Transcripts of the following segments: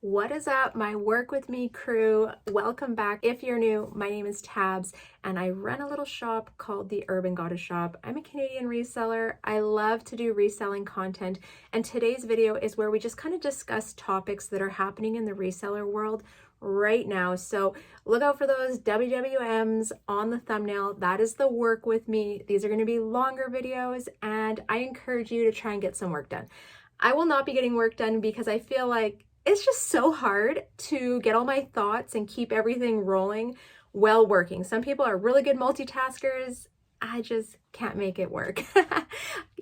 What is up, my Work With Me crew? Welcome back. If you're new, my name is Tabs and I run a little shop called the Urban Goddess Shop. I'm a Canadian reseller. I love to do reselling content, and today's video is where we just kind of discuss topics that are happening in the reseller world right now. So look out for those WWMs on the thumbnail. That is the Work With Me. These are going to be longer videos and I encourage you to try and get some work done. I will not be getting work done because I feel like it's just so hard to get all my thoughts and keep everything rolling while working. Some people are really good multitaskers. I just can't make it work.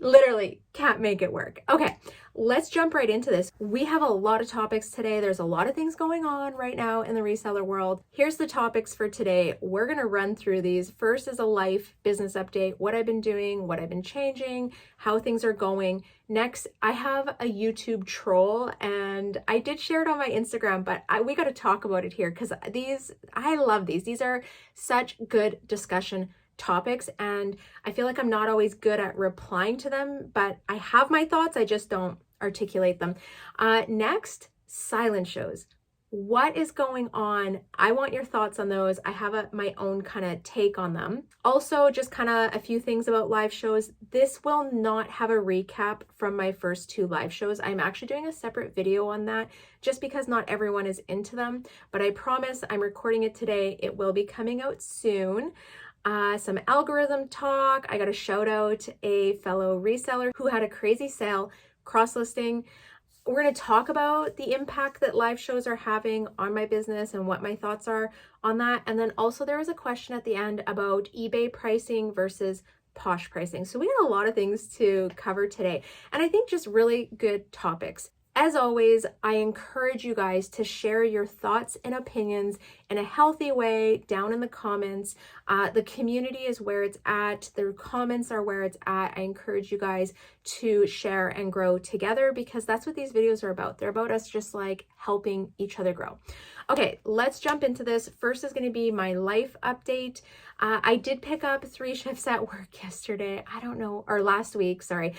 Literally can't make it work. Okay, let's jump right into this. We have a lot of topics today. There's a lot of things going on right now in the reseller world. Here's the topics for today. We're going to run through these. First is a life business update, what I've been doing, what I've been changing, how things are going. Next, I have a YouTube troll and I did share it on my Instagram, but we got to talk about it here because I love these. These are such good discussion topics and I feel like I'm not always good at replying to them, but I have my thoughts, I just don't articulate them. Next, silent shows. What is going on? I want your thoughts on those. I have my own kind of take on them. Also, just kind of a few things about live shows. This will not have a recap from my first two live shows. I'm actually doing a separate video on that just because not everyone is into them, but I promise I'm recording it today. It will be coming out soon. Some algorithm talk. I got a shout out a fellow reseller who had a crazy sale, cross-listing. We're going to talk about the impact that live shows are having on my business and what my thoughts are on that. And then also there was a question at the end about eBay pricing versus posh pricing. So we got a lot of things to cover today, and I think just really good topics. As always, I encourage you guys to share your thoughts and opinions in a healthy way down in the comments. The community is where it's at. The comments are where it's at. I encourage you guys to share and grow together because that's what these videos are about. They're about us just like helping each other grow. Okay, let's jump into this. First is going to be my life update. I did pick up 3 shifts at work yesterday. Last week, sorry.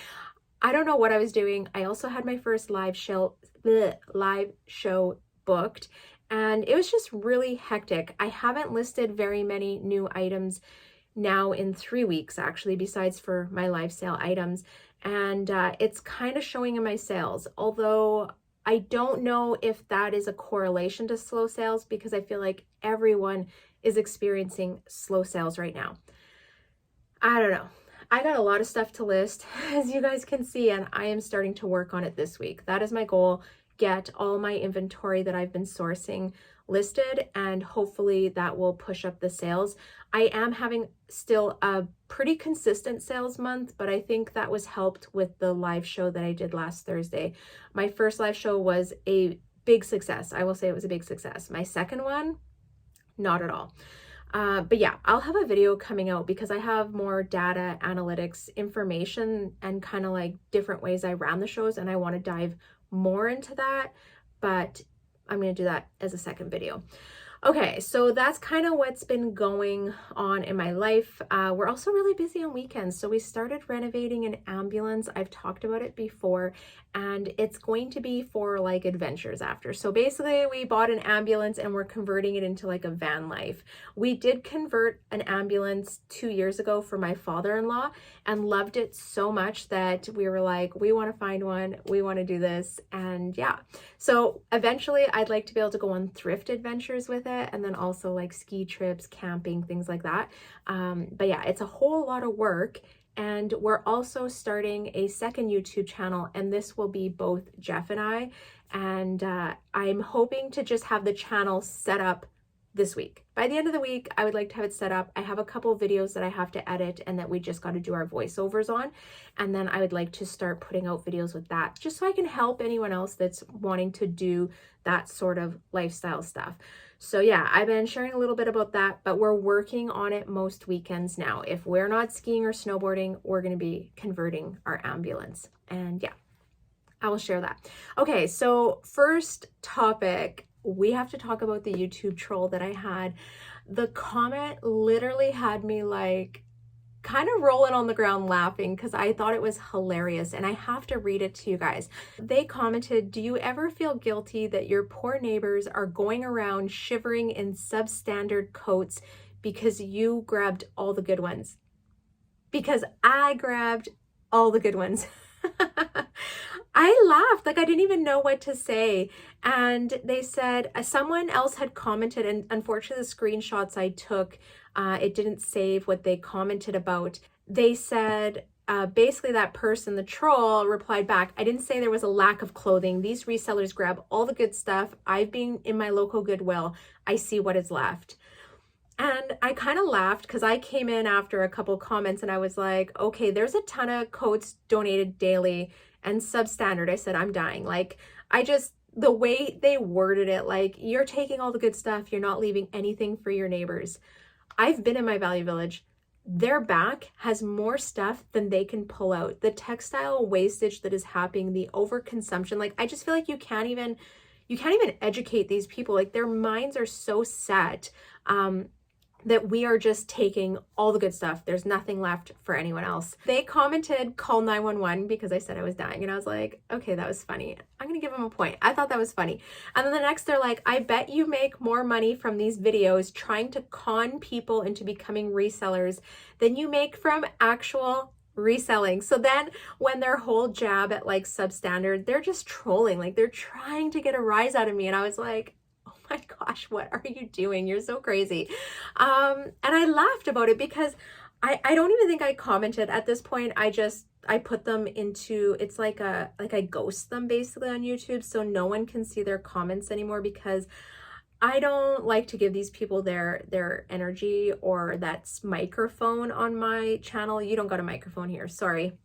I don't know what I was doing. I also had my first live show booked, and it was just really hectic. I haven't listed very many new items now in 3 weeks, actually, besides for my live sale items. And it's kind of showing in my sales, although I don't know if that is a correlation to slow sales because I feel like everyone is experiencing slow sales right now. I don't know. I got a lot of stuff to list, as you guys can see, and I am starting to work on it this week. That is my goal, get all my inventory that I've been sourcing listed, and hopefully that will push up the sales. I am having still a pretty consistent sales month, but I think that was helped with the live show that I did last Thursday. My first live show was a big success. I will say it was a big success. My second one, not at all. But yeah, I'll have a video coming out because I have more data analytics information and kind of like different ways I ran the shows, and I want to dive more into that, but I'm going to do that as a second video. Okay, so that's kind of what's been going on in my life. We're also really busy on weekends. So we started renovating an ambulance. I've talked about it before, and it's going to be for like adventures after. So basically we bought an ambulance and we're converting it into like a van life. We did convert an ambulance 2 years ago for my father-in-law and loved it so much that we were like, we want to find one, we want to do this. And yeah, so eventually I'd like to be able to go on thrift adventures with it, and then also like ski trips, camping, things like that. But yeah, it's a whole lot of work. And we're also starting a second YouTube channel, and this will be both Jeff and I. And I'm hoping to just have the channel set up this week. By the end of the week, I would like to have it set up. I have a couple of videos that I have to edit and that we just got to do our voiceovers on. And then I would like to start putting out videos with that, just so I can help anyone else that's wanting to do that sort of lifestyle stuff. So yeah, I've been sharing a little bit about that, but we're working on it most weekends now. If we're not skiing or snowboarding, we're going to be converting our ambulance. And yeah, I will share that. Okay, so first topic, we have to talk about the YouTube troll that I had. The comment literally had me like kind of rolling on the ground laughing because I thought it was hilarious, and I have to read it to you guys. They commented, "Do you ever feel guilty that your poor neighbors are going around shivering in substandard coats because you grabbed all the good ones?" Because I grabbed all the good ones. I laughed, like I didn't even know what to say. And they said, someone else had commented, and unfortunately the screenshots I took, it didn't save what they commented about. They said, basically that person, the troll, replied back, "I didn't say there was a lack of clothing. These resellers grab all the good stuff. I've been in my local Goodwill. I see what is left." And I kind of laughed because I came in after a couple comments and I was like, okay, there's a ton of coats donated daily and substandard. I said, I'm dying. Like, the way they worded it, like, you're taking all the good stuff, you're not leaving anything for your neighbors. I've been in my value village. Their back has more stuff than they can pull out. The textile wastage that is happening, the overconsumption, like, I just feel like you can't even educate these people. Like, their minds are so set, that we are just taking all the good stuff. There's nothing left for anyone else. They commented, "Call 911," because I said I was dying. And I was like, okay, that was funny. I'm gonna give them a point. I thought that was funny. And then the next, they're like, "I bet you make more money from these videos trying to con people into becoming resellers than you make from actual reselling." So then when their whole jab at like substandard, they're just trolling. Like, they're trying to get a rise out of me. And I was like, oh my gosh, what are you doing? You're so crazy. And I laughed about it because I don't even think I commented at this point. I put them into, it's like I ghost them basically on YouTube, so no one can see their comments anymore, because I don't like to give these people their energy or that microphone on my channel. You don't got a microphone here. Sorry.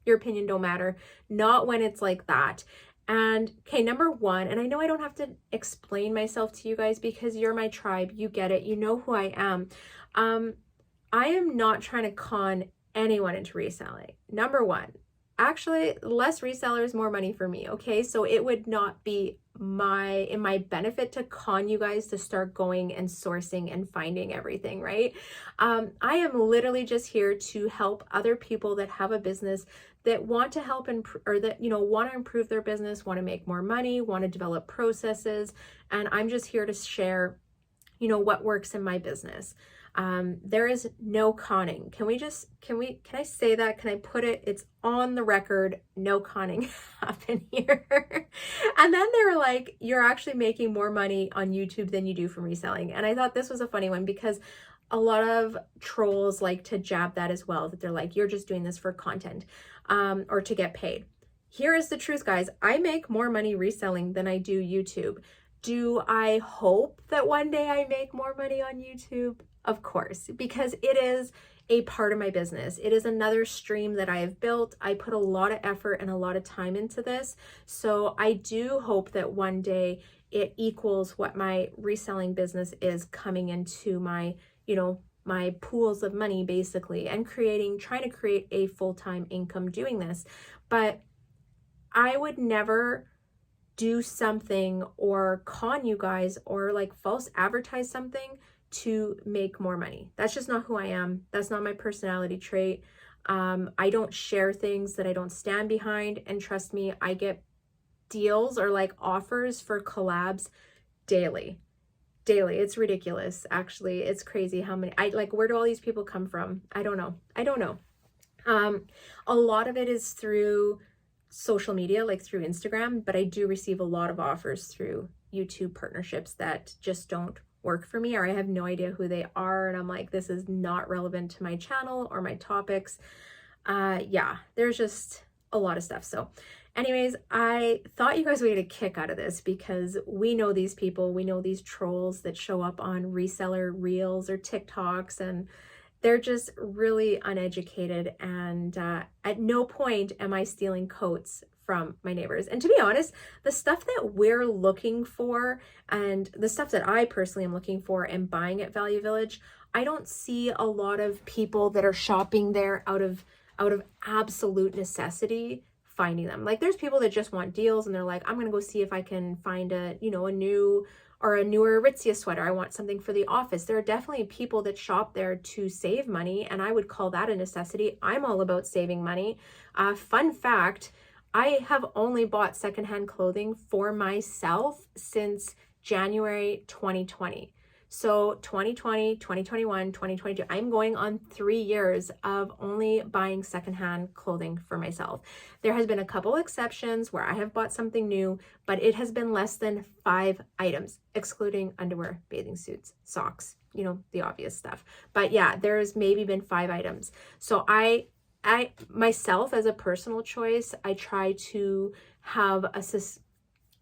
Your opinion don't matter. Not when it's like that. And okay, number one, and I know I don't have to explain myself to you guys because you're my tribe, you get it, you know who I am. I am not trying to con anyone into reselling. Number one, actually, less resellers, more money for me, okay? So it would not be in my benefit to con you guys to start going and sourcing and finding everything, right? I am literally just here to help other people that have a business, that want to help or that, want to improve their business, want to make more money, want to develop processes. And I'm just here to share, what works in my business. There is no conning. Can I say that? Can I put it? It's on the record. No conning happen here. And then they were like, "You're actually making more money on YouTube than you do from reselling." And I thought this was a funny one because a lot of trolls like to jab that as well, that they're like, "You're just doing this for content, or to get paid." Here is the truth, guys. I make more money reselling than I do YouTube. Do I hope that one day I make more money on YouTube? Of course, because it is a part of my business. It is another stream that I have built. I put a lot of effort and a lot of time into this. So I do hope that one day it equals what my reselling business is coming into my, my pools of money basically, and trying to create a full-time income doing this. But I would never do something or con you guys or like false advertise something to make more money. That's just not who I am. That's not my personality trait. I don't share things that I don't stand behind. And trust me, I get deals or like offers for collabs daily. It's ridiculous. Actually, it's crazy how many, where do all these people come from? I don't know. A lot of it is through social media, like through Instagram, but I do receive a lot of offers through YouTube partnerships that just don't work for me, or I have no idea who they are, and I'm like, this is not relevant to my channel or my topics. Yeah, there's just a lot of stuff. So anyways, I thought you guys would get a kick out of this because we know these people, we know these trolls that show up on reseller reels or TikToks, and they're just really uneducated. And at no point am I stealing coats from my neighbors. And to be honest, the stuff that we're looking for and the stuff that I personally am looking for and buying at Value Village, I don't see a lot of people that are shopping there out of absolute necessity finding them. Like there's people that just want deals and they're like, I'm going to go see if I can find a, you know, a new or a newer Aritzia sweater. I want something for the office. There are definitely people that shop there to save money, and I would call that a necessity. I'm all about saving money. Fun fact, I have only bought secondhand clothing for myself since January 2020. So 2020, 2021, 2022, I'm going on 3 years of only buying secondhand clothing for myself. There has been a couple exceptions where I have bought something new, but it has been less than 5 items, excluding underwear, bathing suits, socks, you know, the obvious stuff. But yeah, there's maybe been 5 items. So I myself, as a personal choice, I try to have a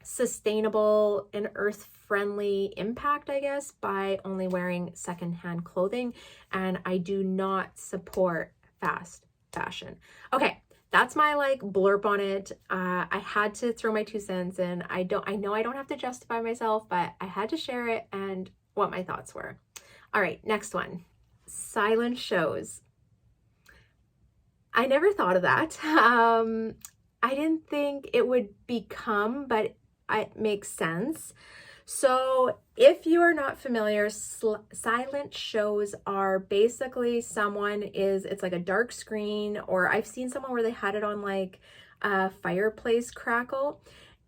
sustainable and earth-friendly impact, I guess, by only wearing secondhand clothing, and I do not support fast fashion. Okay, that's my like blurb on it. I had to throw my 2 cents in. I know I don't have to justify myself, but I had to share it and what my thoughts were. All right, next one. Silent shows. I never thought of that. I didn't think it would become, but it makes sense. So if you are not familiar, silent shows are basically it's like a dark screen, or I've seen someone where they had it on like a fireplace crackle,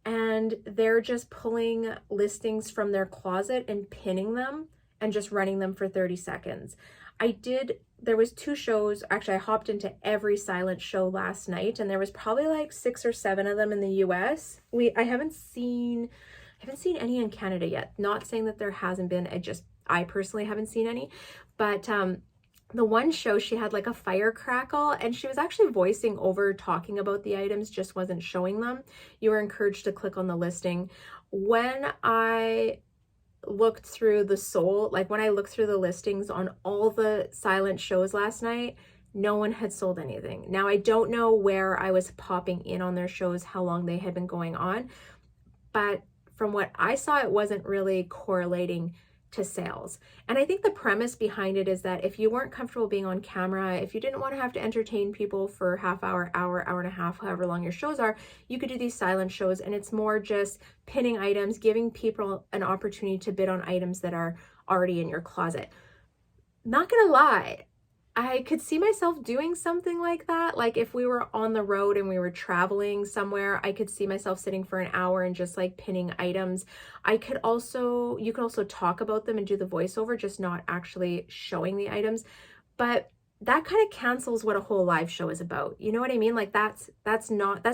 and they're just pulling listings from their closet and pinning them and just running them for 30 seconds. There was 2 shows. Actually, I hopped into every silent show last night, and there was probably like 6 or 7 of them in the US. I haven't seen any in Canada yet. Not saying that there hasn't been. I personally haven't seen any. But the one show, she had like a fire crackle, and she was actually voicing over talking about the items, just wasn't showing them. You were encouraged to click on the listing. When I looked through when I looked through the listings on all the silent shows last night, no one had sold anything. Now, I don't know where I was popping in on their shows, how long they had been going on, but from what I saw, it wasn't really correlating to sales. And I think the premise behind it is that if you weren't comfortable being on camera, if you didn't want to have to entertain people for half hour, hour and a half, however long your shows are, you could do these silent shows, and it's more just pinning items, giving people an opportunity to bid on items that are already in your closet. Not gonna lie, I could see myself doing something like that. Like if we were on the road and we were traveling somewhere, I could see myself sitting for an hour and just like pinning items. You could also talk about them and do the voiceover, just not actually showing the items. But that kind of cancels what a whole live show is about. You know what I mean? Like that's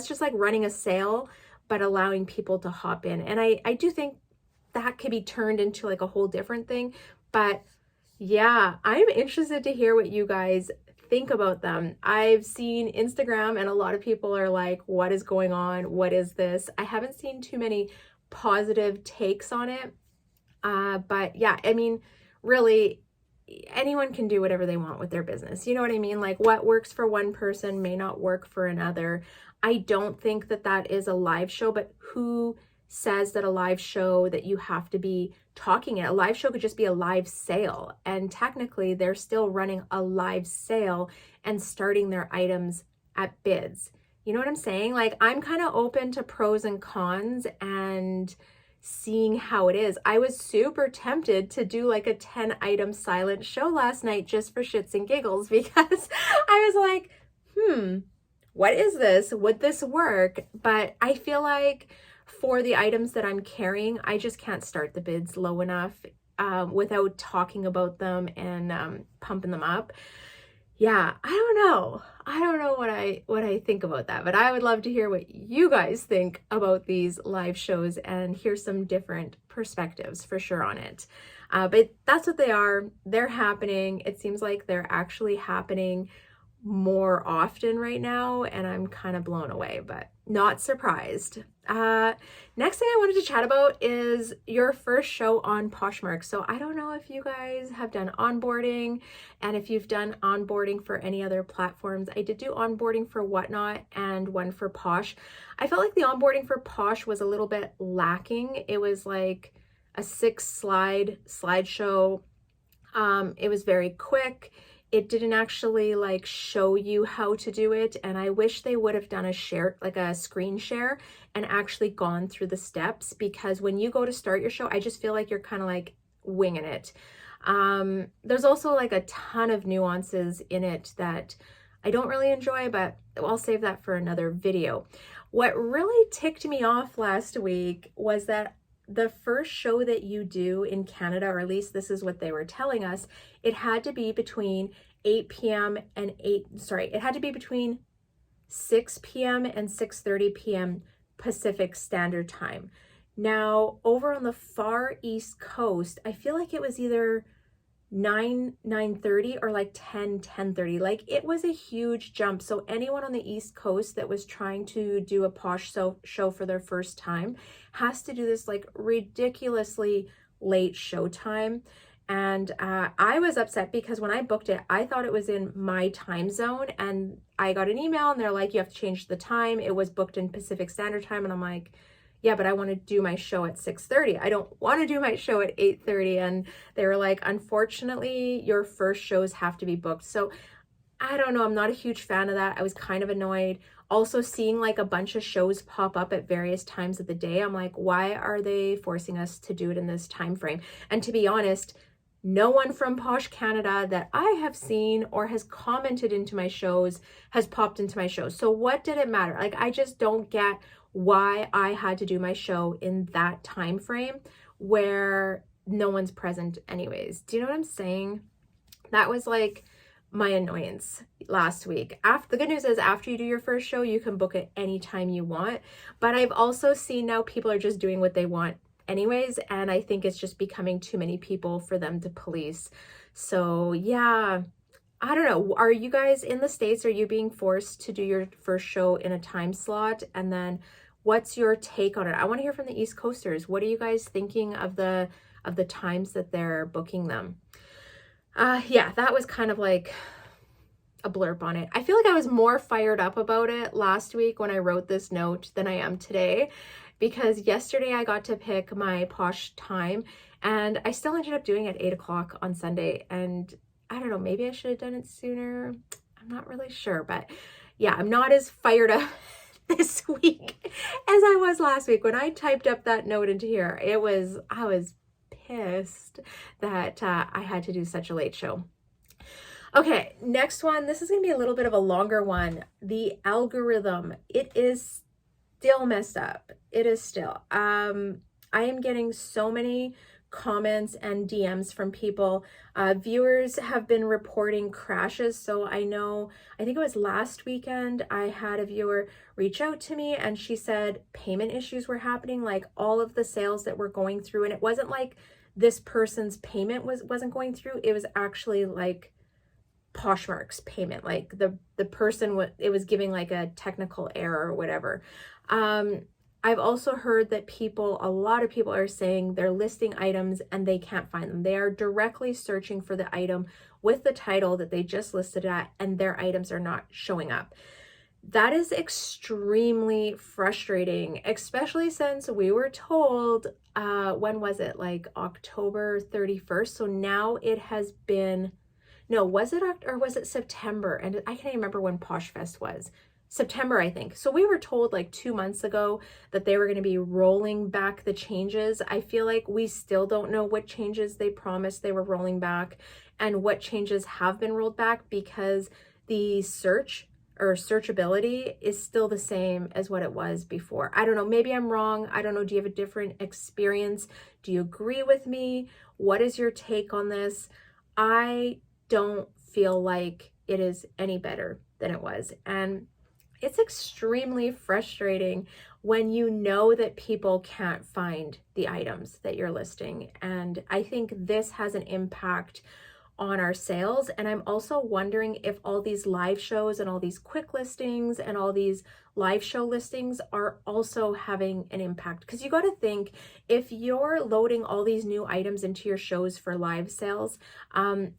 just like running a sale, but allowing people to hop in. And I do think that could be turned into like a whole different thing. But yeah, I'm interested to hear what you guys think about them. I've seen Instagram and a lot of people are like, what is going on? What is this? I haven't seen too many positive takes on it. But yeah, I mean, really, anyone can do whatever they want with their business. You know what I mean? Like what works for one person may not work for another. I don't think that that is a live show, but who says that a live show that you have to be talking at? A live show could just be a live sale, and technically they're still running a live sale and starting their items at bids. You know what I'm saying? Like I'm kind of open to pros and cons and seeing how it is. I was super tempted to do like a 10 item silent show last night just for shits and giggles, because I was like, what is this? Would this work? But I feel like for the items that I'm carrying, I just can't start the bids low enough without talking about them and pumping them up. Yeah, I don't know what I think about that, but I would love to hear what you guys think about these live shows and hear some different perspectives for sure on it. But that's what they are. They're happening. It seems like they're actually happening more often right now, and I'm kind of blown away, but not surprised. Next thing I wanted to chat about is your first show on Poshmark. So I don't know if you guys have done onboarding, and if you've done onboarding for any other platforms. I did do onboarding for Whatnot and one for Posh. I felt like the onboarding for Posh was a little bit lacking. It was like a 6 slideshow. It was very quick. it didn't actually like show you how to do it. And I wish they would have done a share, like a screen share, and actually gone through the steps, because when you go to start your show, I just feel like you're kind of like winging it. There's also like a ton of nuances in it that I don't really enjoy, but I'll save that for another video. What really ticked me off last week was that the first show that you do in Canada, or at least this is what they were telling us, it had to be between 8 p.m. and it had to be between 6 p.m. and 6:30 p.m. Pacific Standard Time. Now, over on the far East Coast, I feel like it was either 9:30 or like 10:30. Like, it was a huge jump. So anyone on the East Coast that was trying to do a posh show for their first time has to do this like ridiculously late show time. And I was upset because when I booked it, I thought it was in my time zone, and I got an email and they're like, you have to change the time. It was booked in Pacific Standard Time. And I'm like, yeah, but I want to do my show at 6:30. I don't want to do my show at 8:30. And they were like, unfortunately, your first shows have to be booked. So I don't know. I'm not a huge fan of that. I was kind of annoyed. Also, seeing like a bunch of shows pop up at various times of the day, I'm like, why are they forcing us to do it in this time frame? And to be honest, no one from Posh Canada that I have seen or has commented into my shows has popped into my shows. So what did it matter? Like, I just don't get why I had to do my show in that time frame where no one's present anyways. Do you know what I'm saying? That was like my annoyance last week. The good news is, after you do your first show, you can book it anytime you want. But I've also seen now people are just doing what they want anyways, and I think it's just becoming too many people for them to police. So yeah, I don't know. Are you guys in the States? Are you being forced to do your first show in a time slot? And then what's your take on it? I want to hear from the East Coasters. What are you guys thinking of the times that they're booking them? Yeah, that was kind of like a blurb on it. I feel like I was more fired up about it last week when I wrote this note than I am today, because yesterday I got to pick my posh time and I still ended up doing it at 8 o'clock on Sunday. And I don't know, maybe I should have done it sooner. I'm not really sure, but yeah, I'm not as fired up this week as I was last week. When I typed up that note into here, I was pissed that I had to do such a late show. Okay, next one. This is going to be a little bit of a longer one. The algorithm, it is still messed up. It is still. I am getting so many comments and DMs from people. Viewers have been reporting crashes. So I think it was last weekend, I had a viewer reach out to me and she said payment issues were happening, like all of the sales that were going through. And it wasn't like this person's payment wasn't going through. It was actually like Poshmark's payment, like the person, it was giving like a technical error or whatever. I've also heard that a lot of people are saying they're listing items and they can't find them. They are directly searching for the item with the title that they just listed at, and their items are not showing up. That is extremely frustrating, especially since we were told, when was it? Like October 31st. So now it has been, no, was it September? And I can't even remember when Posh Fest was. September, I think. So we were told like 2 months ago that they were going to be rolling back the changes. I feel like we still don't know what changes they promised they were rolling back and what changes have been rolled back, because the searchability is still the same as what it was before. I don't know. Maybe I'm wrong. I don't know. Do you have a different experience? Do you agree with me? What is your take on this? I don't feel like it is any better than it was. And it's extremely frustrating when you know that people can't find the items that you're listing. And I think this has an impact on our sales. And I'm also wondering if all these live shows and all these quick listings and all these live show listings are also having an impact. Because you got to think, if you're loading all these new items into your shows for live sales,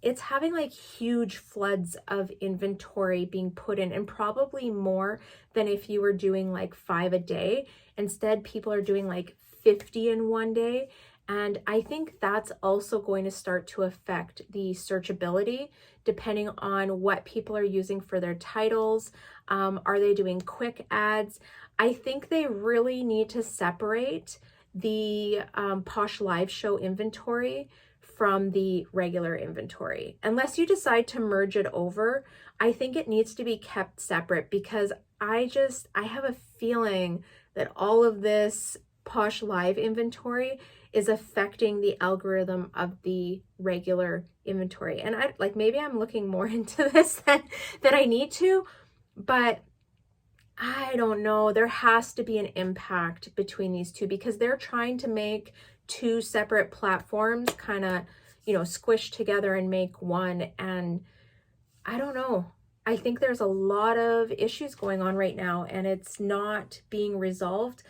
it's having like huge floods of inventory being put in, and probably more than if you were doing like 5 a day. Instead, people are doing like 50 in one day. And I think that's also going to start to affect the searchability depending on what people are using for their titles. Are they doing quick ads? I think they really need to separate the Posh Live Show inventory from the regular inventory. Unless you decide to merge it over, I think it needs to be kept separate, because I have a feeling that all of this Posh Live inventory is affecting the algorithm of the regular inventory. And I like, maybe I'm looking more into this than I need to, but I don't know. There has to be an impact between these two, because they're trying to make two separate platforms kind of, squish together and make one. And I don't know. I think there's a lot of issues going on right now, and it's not being resolved.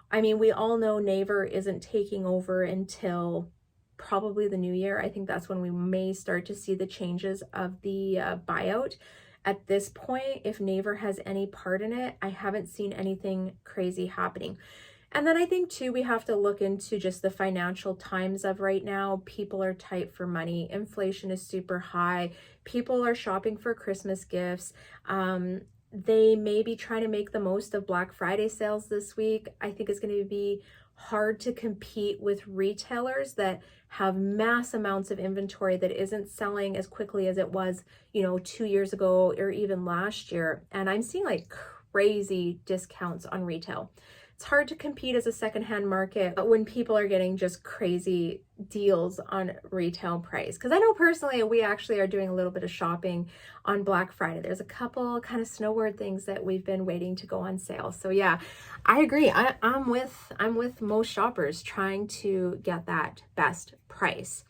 I mean, we all know Naver isn't taking over until probably the new year. I think that's when we may start to see the changes of the buyout. At this point, if Naver has any part in it, I haven't seen anything crazy happening. And then I think too, we have to look into just the financial times of right now. People are tight for money. Inflation is super high. People are shopping for Christmas gifts. They may be trying to make the most of Black Friday sales this week. I think it's going to be hard to compete with retailers that have mass amounts of inventory that isn't selling as quickly as it was, 2 years ago or even last year. And I'm seeing like crazy discounts on retail. It's hard to compete as a secondhand market when people are getting just crazy deals on retail price. Because I know personally, we actually are doing a little bit of shopping on Black Friday. There's a couple kind of snowboard things that we've been waiting to go on sale. So yeah, I agree. I'm with most shoppers trying to get that best price.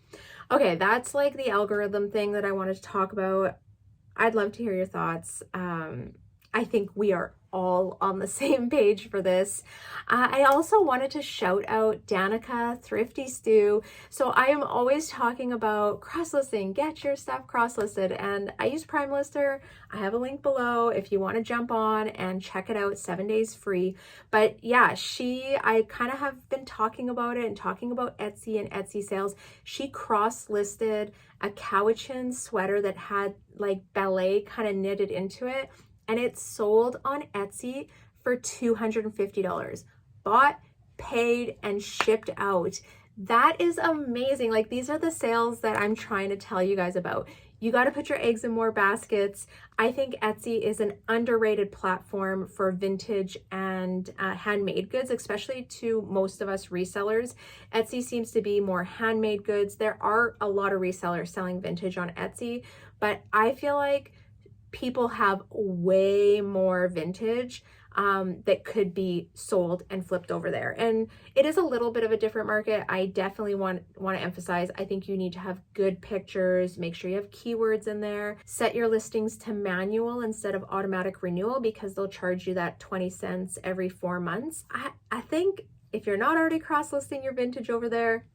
Okay, that's like the algorithm thing that I wanted to talk about. I'd love to hear your thoughts. I think we are all on the same page for this. I also wanted to shout out Danica, Thrifty Stew. So I am always talking about cross-listing, get your stuff cross-listed, and I use Prime Lister. I have a link below if you want to jump on and check it out, 7 days free. But yeah, I kind of have been talking about it and talking about Etsy and Etsy sales. She cross-listed a Cowichan sweater that had like ballet kind of knitted into it, and it's sold on Etsy for $250. Bought, paid, and shipped out. That is amazing. Like, these are the sales that I'm trying to tell you guys about. You got to put your eggs in more baskets. I think Etsy is an underrated platform for vintage and handmade goods, especially to most of us resellers. Etsy seems to be more handmade goods. There are a lot of resellers selling vintage on Etsy, but I feel like people have way more vintage that could be sold and flipped over there. And it is a little bit of a different market. I definitely want to emphasize, I think you need to have good pictures, make sure you have keywords in there, set your listings to manual instead of automatic renewal, because they'll charge you that 20 cents every 4 months. I think if you're not already cross-listing your vintage over there,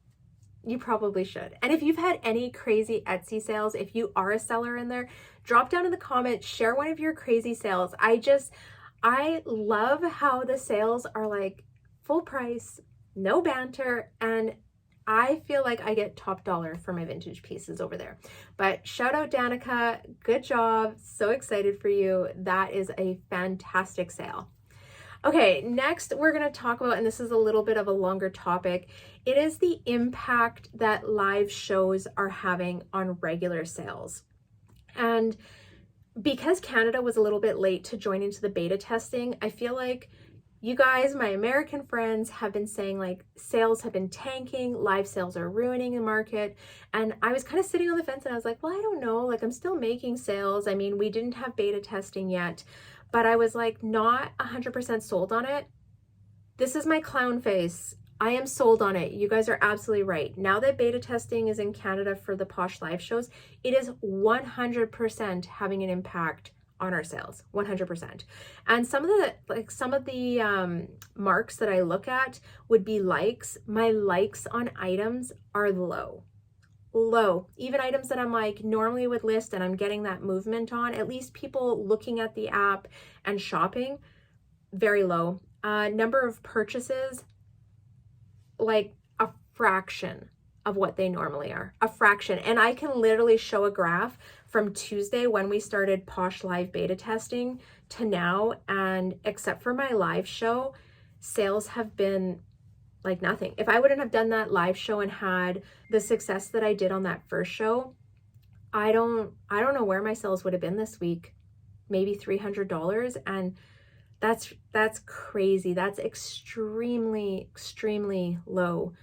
you probably should. And if you've had any crazy Etsy sales, if you are a seller in there, drop down in the comments, share one of your crazy sales. I love how the sales are like full price, no banter, and I feel like I get top dollar for my vintage pieces over there. But shout out Danica, good job. So excited for you. That is a fantastic sale. Okay, next we're going to talk about, and this is a little bit of a longer topic, it is the impact that live shows are having on regular sales. And because Canada was a little bit late to join into the beta testing, I feel like you guys, my American friends, have been saying like sales have been tanking, live sales are ruining the market. And I was kind of sitting on the fence and I was like, well, I don't know, like I'm still making sales. I mean, we didn't have beta testing yet, but I was like not 100% sold on it. This is my clown face. I am sold on it. You guys are absolutely right. Now that beta testing is in Canada for the Posh live shows, it is 100% having an impact on our sales, 100%. And some of the marks that I look at would be likes. My likes on items are low. Even items that I'm like normally would list and I'm getting that movement on, at least people looking at the app and shopping, very low. Number of purchases, like a fraction of what they normally are, a fraction. And I can literally show a graph from Tuesday when we started Posh live beta testing to now, and except for my live show, sales have been like nothing. If I wouldn't have done that live show and had the success that I did on that first show, I don't know where my sales would have been this week. Maybe $300, and that's crazy. That's extremely low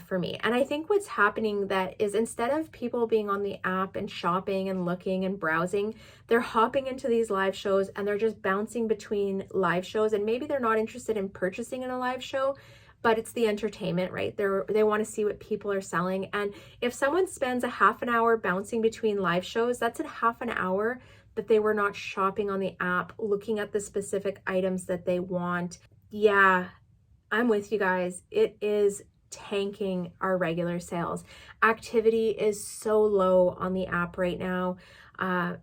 for me. And I think what's happening that is, instead of people being on the app and shopping and looking and browsing, they're hopping into these live shows and they're just bouncing between live shows, and maybe they're not interested in purchasing in a live show, but it's the entertainment, right? They want to see what people are selling. And if someone spends a half an hour bouncing between live shows, that's a half an hour that they were not shopping on the app, looking at the specific items that they want. Yeah, I'm with you guys. It is tanking our regular sales. Activity is so low on the app right now.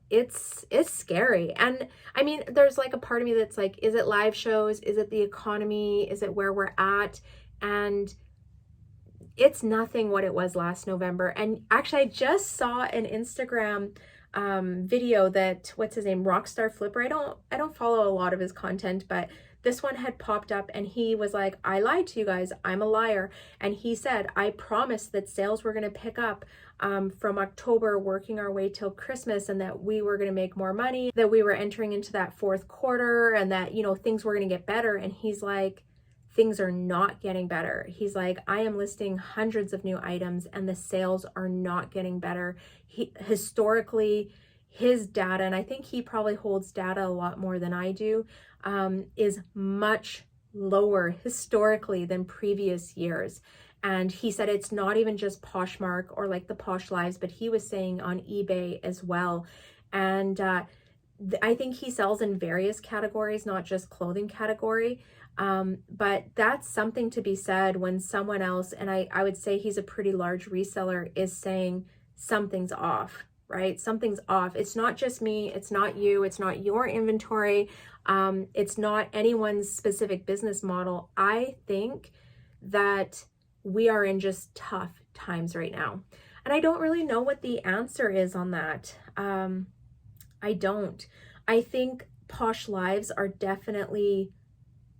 It's scary. And I mean, there's like a part of me that's like, is it live shows? Is it the economy? Is it where we're at? And it's nothing what it was last November. And actually, I just saw an Instagram video that, what's his name, Rockstar Flipper. I don't follow a lot of his content, but this one had popped up and he was like, I lied to you guys, I'm a liar. And he said, I promised that sales were going to pick up from October, working our way till Christmas, and that we were going to make more money, that we were entering into that fourth quarter, and that, you know, things were going to get better. And he's like, things are not getting better. He's like, I am listing hundreds of new items and the sales are not getting better. Historically, his data, and I think he probably holds data a lot more than I do, is much lower historically than previous years. And he said it's not even just Poshmark or like the Posh Lives, but he was saying on eBay as well. And I think he sells in various categories, not just clothing category. But that's something to be said when someone else, and I would say he's a pretty large reseller, is saying something's off, right? Something's off. It's not just me. It's not you. It's not your inventory. It's not anyone's specific business model. I think that we are in just tough times right now. And I don't really know what the answer is on that. I don't. I think Posh Lives are definitely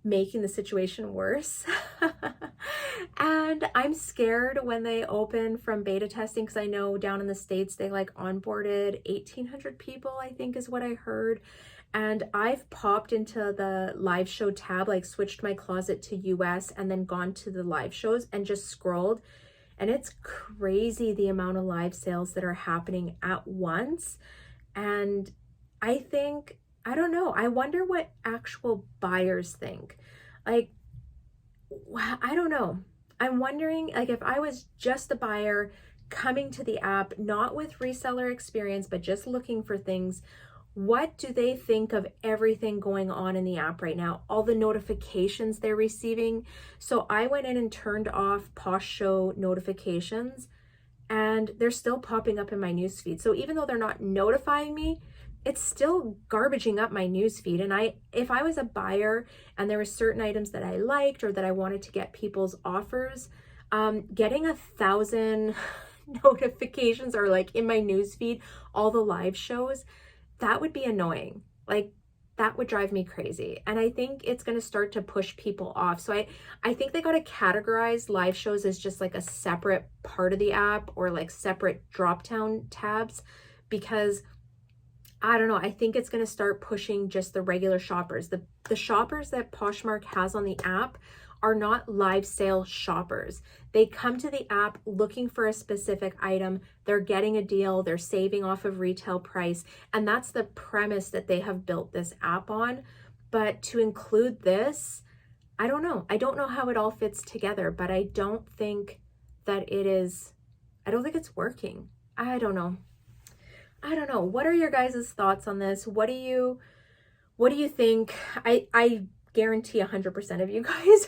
making the situation worse. And I'm scared when they open from beta testing, because I know down in the States they like onboarded 1,800 people, I think is what I heard. And I've popped into the live show tab, like switched my closet to US and then gone to the live shows and just scrolled. And it's crazy the amount of live sales that are happening at once. And I think, I don't know, I wonder what actual buyers think. Like, I don't know. I'm wondering, like, if I was just a buyer coming to the app, not with reseller experience, but just looking for things, what do they think of everything going on in the app right now? All the notifications they're receiving. So I went in and turned off Posh Show notifications, and they're still popping up in my newsfeed. So even though they're not notifying me, it's still garbaging up my newsfeed. And if I was a buyer and there were certain items that I liked or that I wanted to get people's offers, getting 1,000 notifications or like in my newsfeed, all the live shows, that would be annoying. Like, that would drive me crazy. And I think it's going to start to push people off. So I think they got to categorize live shows as just like a separate part of the app, or like separate drop-down tabs, because I don't know, I think it's going to start pushing just the regular shoppers. The shoppers that Poshmark has on the app are not live sale shoppers. They come to the app looking for a specific item. They're getting a deal. They're saving off of retail price. And that's the premise that they have built this app on. But to include this, I don't know. I don't know how it all fits together, but I don't think that it is, I don't think it's working. I don't know. What are your guys' thoughts on this? What do you think? I guarantee 100% of you guys,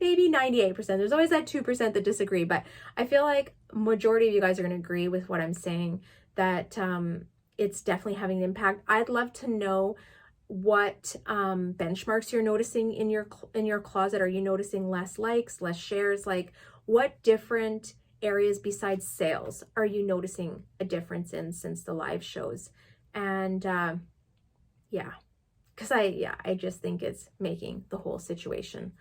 maybe 98%. There's always that 2% that disagree, but I feel like majority of you guys are going to agree with what I'm saying, that it's definitely having an impact. I'd love to know what benchmarks you're noticing in your closet. Are you noticing less likes, less shares? Like, what different areas besides sales are you noticing a difference in since the live shows? And yeah, because I just think it's making the whole situation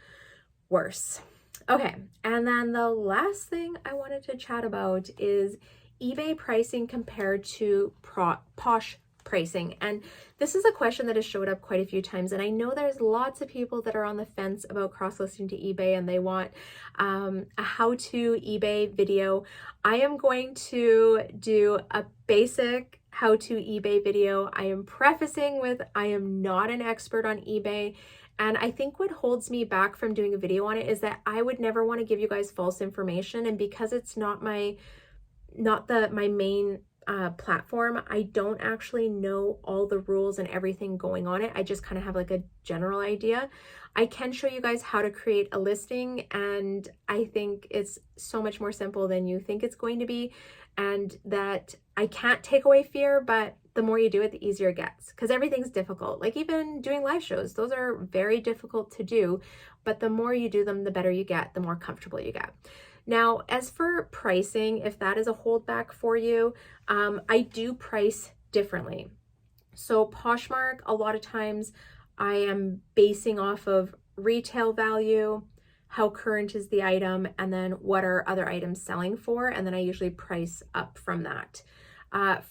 worse. Okay, and then the last thing I wanted to chat about is eBay pricing compared to Posh pricing. And this is a question that has showed up quite a few times, and I know there's lots of people that are on the fence about cross-listing to eBay and they want a how-to eBay video. I am going to do a basic how-to eBay video. I am prefacing with I am not an expert on eBay. And I think what holds me back from doing a video on it is that I would never want to give you guys false information. And because it's not my main platform, I don't actually know all the rules and everything going on it. I just kind of have like a general idea. I can show you guys how to create a listing, and I think it's so much more simple than you think it's going to be, and that I can't take away fear, but the more you do it, the easier it gets, because everything's difficult. Like even doing live shows, those are very difficult to do, but the more you do them, the better you get, the more comfortable you get. Now, as for pricing, if that is a holdback for you, I do price differently. So Poshmark, a lot of times I am basing off of retail value, how current is the item, and then what are other items selling for, and then I usually price up from that.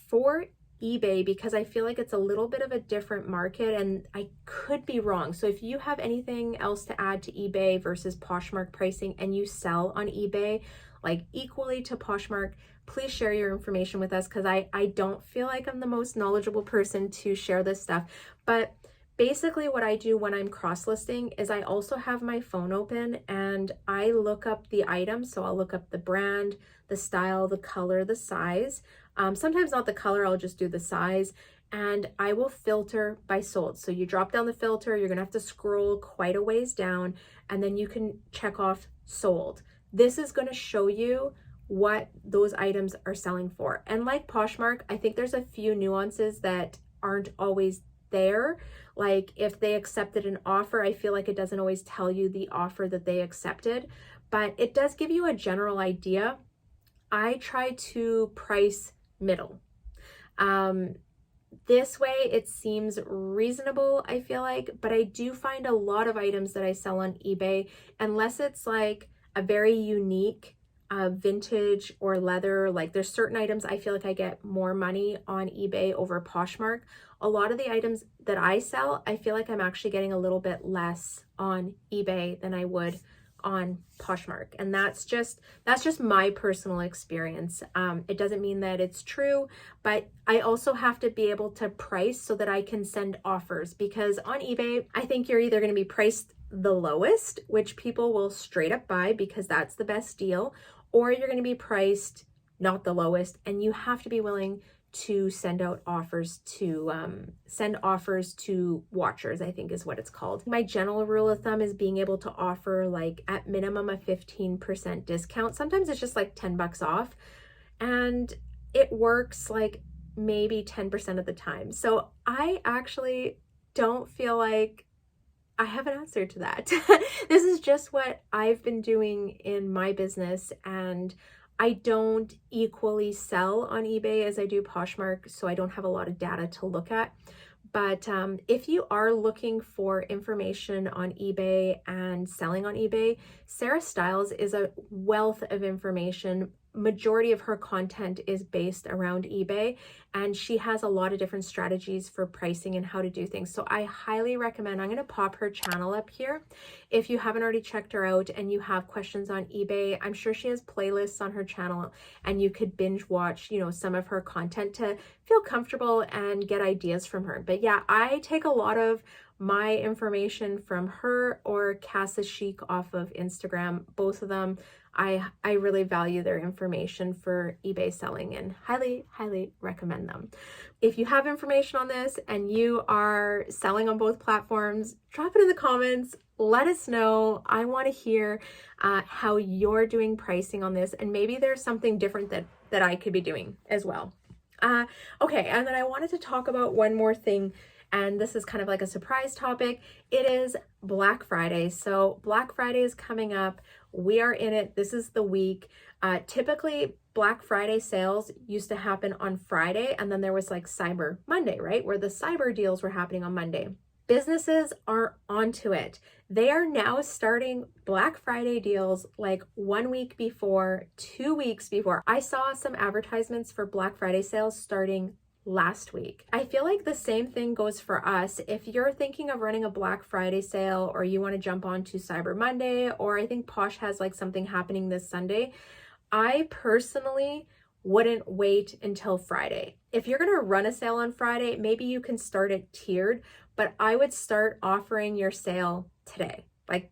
For eBay, because I feel like it's a little bit of a different market, and I could be wrong. So if you have anything else to add to eBay versus Poshmark pricing and you sell on eBay like equally to Poshmark, please share your information with us, because I don't feel like I'm the most knowledgeable person to share this stuff. But basically what I do when I'm cross-listing is I also have my phone open and I look up the item. So I'll look up the brand, the style, the color, the size. Sometimes not the color, I'll just do the size, and I will filter by sold. So you drop down the filter, you're gonna have to scroll quite a ways down, and then you can check off sold. This is gonna show you what those items are selling for. And like Poshmark, I think there's a few nuances that aren't always there. Like if they accepted an offer, I feel like it doesn't always tell you the offer that they accepted, but it does give you a general idea. I try to price middle. This way it seems reasonable, I feel like, but I do find a lot of items that I sell on eBay, unless it's like a very unique vintage or leather, like there's certain items I feel like I get more money on eBay over Poshmark. A lot of the items that I sell, I feel like I'm actually getting a little bit less on eBay than I would on Poshmark, and that's just my personal experience. It doesn't mean that it's true, but I also have to be able to price so that I can send offers, because on eBay I think you're either going to be priced the lowest, which people will straight up buy because that's the best deal, or you're going to be priced not the lowest, and you have to be willing to send out offers to watchers, I think is what it's called. My general rule of thumb is being able to offer like at minimum a 15% discount. Sometimes it's just like 10 bucks off, and it works like maybe 10% of the time. So I actually don't feel like I have an answer to that. This is just what I've been doing in my business, and I don't equally sell on eBay as I do Poshmark, so I don't have a lot of data to look at. But if you are looking for information on eBay and selling on eBay, Sarah Stiles is a wealth of information. Majority of her content is based around eBay, and she has a lot of different strategies for pricing and how to do things. So I highly recommend, I'm going to pop her channel up here. If you haven't already checked her out and you have questions on eBay, I'm sure she has playlists on her channel, and you could binge watch, you know, some of her content to feel comfortable and get ideas from her. But yeah, I take a lot of my information from her or Casa Chic off of Instagram. Both of them, I really value their information for eBay selling and highly recommend them. If you have information on this and you are selling on both platforms, drop it in the comments. Let us know. I want to hear how you're doing pricing on this, and maybe there's something different that I could be doing as well. Okay, and then I wanted to talk about one more thing, and this is kind of like a surprise topic. It is Black Friday. So Black Friday is coming up. We are in it. This is the week. Typically, Black Friday sales used to happen on Friday, and then there was like Cyber Monday, right? Where the cyber deals were happening on Monday. Businesses are onto it. They are now starting Black Friday deals like 1 week before, 2 weeks before. I saw some advertisements for Black Friday sales starting last week. I feel like the same thing goes for us. If you're thinking of running a Black Friday sale, or you want to jump on to Cyber Monday, or I think Posh has like something happening this Sunday, I personally wouldn't wait until Friday. If you're going to run a sale on Friday, maybe you can start it tiered, but I would start offering your sale today. Like,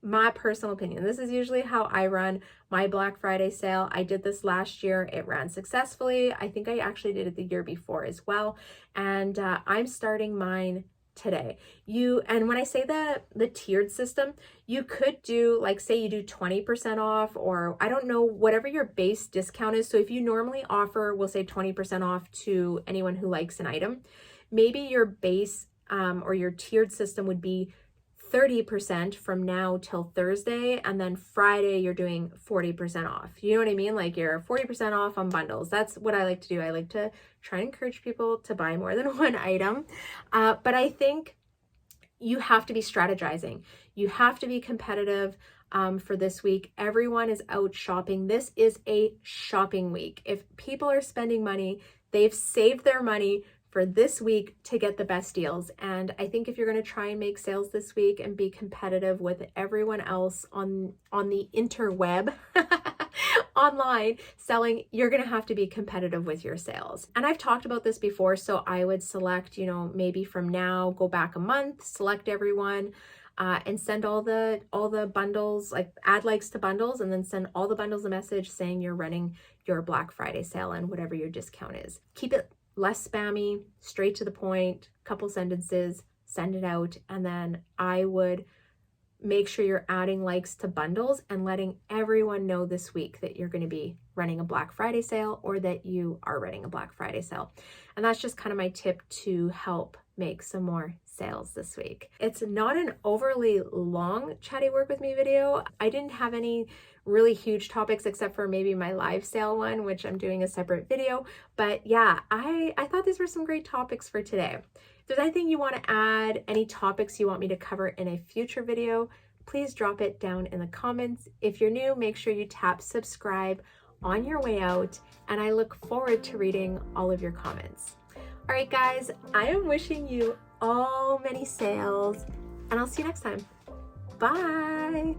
my personal opinion. This is usually how I run my Black Friday sale. I did this last year. It ran successfully. I think I actually did it the year before as well. And I'm starting mine today. And when I say the tiered system, you could do, like, say you do 20% off, or I don't know, whatever your base discount is. So if you normally offer, we'll say 20% off to anyone who likes an item, maybe your base or your tiered system would be 30% from now till Thursday, and then Friday you're doing 40% off. You know what I mean? Like, you're 40% off on bundles. That's what I like to do. I like to try and encourage people to buy more than one item. But I think you have to be strategizing. You have to be competitive for this week. Everyone is out shopping. This is a shopping week. If people are spending money, they've saved their money for this week to get the best deals. And I think if you're going to try and make sales this week and be competitive with everyone else on the interweb, online selling, you're going to have to be competitive with your sales. And I've talked about this before, so I would select, maybe from now, go back a month, select everyone, and send all the bundles, like add likes to bundles, and then send all the bundles a message saying you're running your Black Friday sale and whatever your discount is. Keep it less spammy, straight to the point, couple sentences, send it out. And then I would make sure you're adding likes to bundles and letting everyone know this week that you're going to be running a Black Friday sale, or that you are running a Black Friday sale. And that's just kind of my tip to help make some more sales this week. It's not an overly long chatty work with me video. I didn't have any really huge topics except for maybe my live sale one, which I'm doing a separate video. But yeah, I thought these were some great topics for today. If there's anything you want to add, any topics you want me to cover in a future video, please drop it down in the comments. If you're new, make sure you tap subscribe on your way out, and I look forward to reading all of your comments. All right, guys, I am wishing you all many sales, and I'll see you next time. Bye.